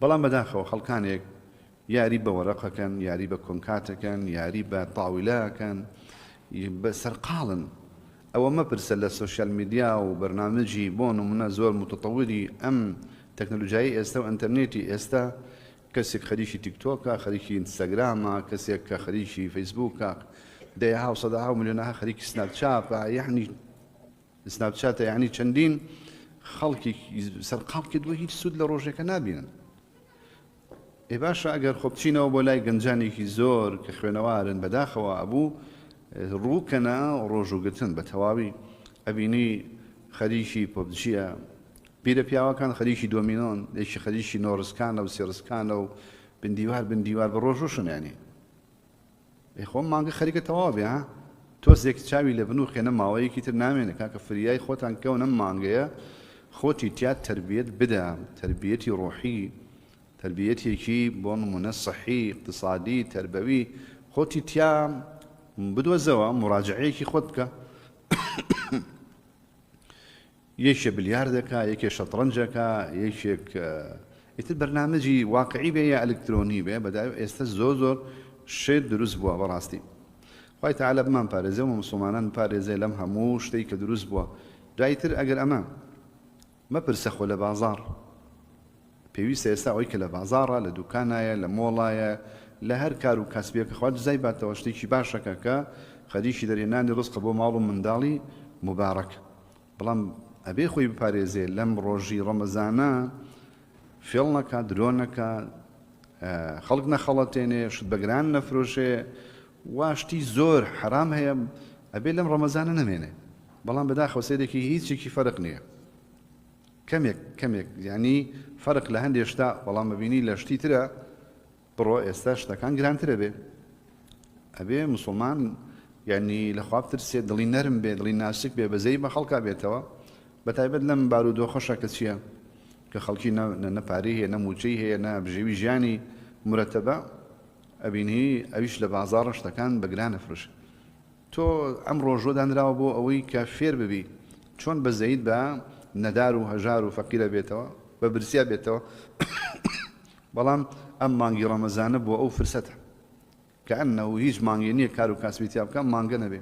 بەڵام بەداخەوە خەڵکانێک یاری بە وەرەقەکەن، یاری بە کۆنکاتەکەن، یاری بە تاویلاکەن، بە سەرقاڵن. ئەوە مەپرسە لە سوۆشیال میدیا و بەرنامجی بۆ نمونە زۆر متتەوری ئەم تەکنۆلۆژیای ئێستا و ئینتەرنێتی ئێستا، کەسێک خەریکی تیکتۆکە، خەریکی ئینستاگرامە، کەسێک کە خەریکی فەیسبووکە، دەیەها و سەداها و ملیۆنەها خەریکی سناپچاتە، یعنی سناپچاتە یعنی چەندین خەڵکی سەرقاڵ کردووە هیچ سوود لە ڕۆژێکە نابینن. ئێ باشە ئەگەر خۆ بچینەوە بۆ لای گەنجانێکی زۆر کە خوێنەوارن بەداخەوە ئەبوو ڕووکەنە ڕۆژوگرتن بە تەواوی ئەبینی خەریکی پۆبجیە، بیرە پیاوەکان خەریکی دۆمینۆن، یەکی خەریکی نۆڕسکانە و سێڕسکانە و بندیوار بە ڕۆژوشن ینی. خۆم مانگە خەریکە تەواو بێ ها تۆزێک چاوی لە بن و خێنە ماوەیەکی تر نامێنە کاکە فریای خۆتان کەونە مانگەیە خۆتی تیا تربیەت بدە، تربیەتی ڕۆحی، تربیەتێکی بۆ نمونە سەحی، اقتصادی، تربەوی، خۆتی تیا بدوەزەوە، مراجعەیەکی خۆت بکە. یەکێ بلیاردەکە، یەکێ شەترەنجەکە، یەکێک ئیتر بەرنامەجی واقعی بێ یا ئەلکترۆنی بێ. بەداوی ئێستا زۆر شێت دروست بووە بەڕاستی. خوای تەعالە بمان پارێزێ و موسڵمانان پارێزێ لەم هەموو شتێک کە دروست بووە. دوایتر ئەگەر ئەمە مەپرسە خۆ لە بازاڕ، پێویستە ئێستا ئەوەی کە لە بازاڕە، لە دوکانایە، لە مۆڵایە، لە هەر کار و کەسبێکە خوا جزای باتەوە شتێکی باشەکە کە خەریکی دەرهێنانی ڕزقە بۆ ماڵ و منداڵی مبارەک. بەڵام ئەبێ خۆی بپارێزێ لەم ڕۆژی ڕەمەزانە فێڵ نەکا، درۆ نەکا، خەڵک نەخەڵەتێنێ، شت بەگران نەفرۆشێ، واشتی زۆر حرام هەیە ئەبێ لەم ڕەمەزانە نەمێنێ. بەڵام بەداخەوە سێدێکی هیچێکی فەرق نییە، کەمێک یعنی فەرق لە هەندێک شتا، بەڵام ببینی لە شتی ترە بڕۆ ئێستا شتەکان گرانترە بێ. ئەبێ موسڵمان یعنی لە خوا بترسێ، دڵی نەرم بێ، دڵی ناسک بێ، بەزەی بە خەڵکا بێتەوە. بەتایبەت لەم بارودۆخەشە کە چییە کە خەڵکی نەپارەی هەیە، نەموچەی هەیە، نەبژێوی ژیانی مرەتەبە، ئەبینی ئەویش لە بازاڕە شتەکان بەگران نەفرۆش. تۆ ئەم ڕۆژۆ دانراوە بۆ ئەوەی کە فێر ببی چۆن بەزەیت بە نەدار و هەژار و فەقیرە بێتەوە، بە برسیا بێتەوە. بەڵام ئەم مانگی ڕەمەزانە بۆ ئەو فرسەتە کە ئەنەوە هیچ مانگی نییە کار و کاسبی تیا بکە، مانگە نەبێ.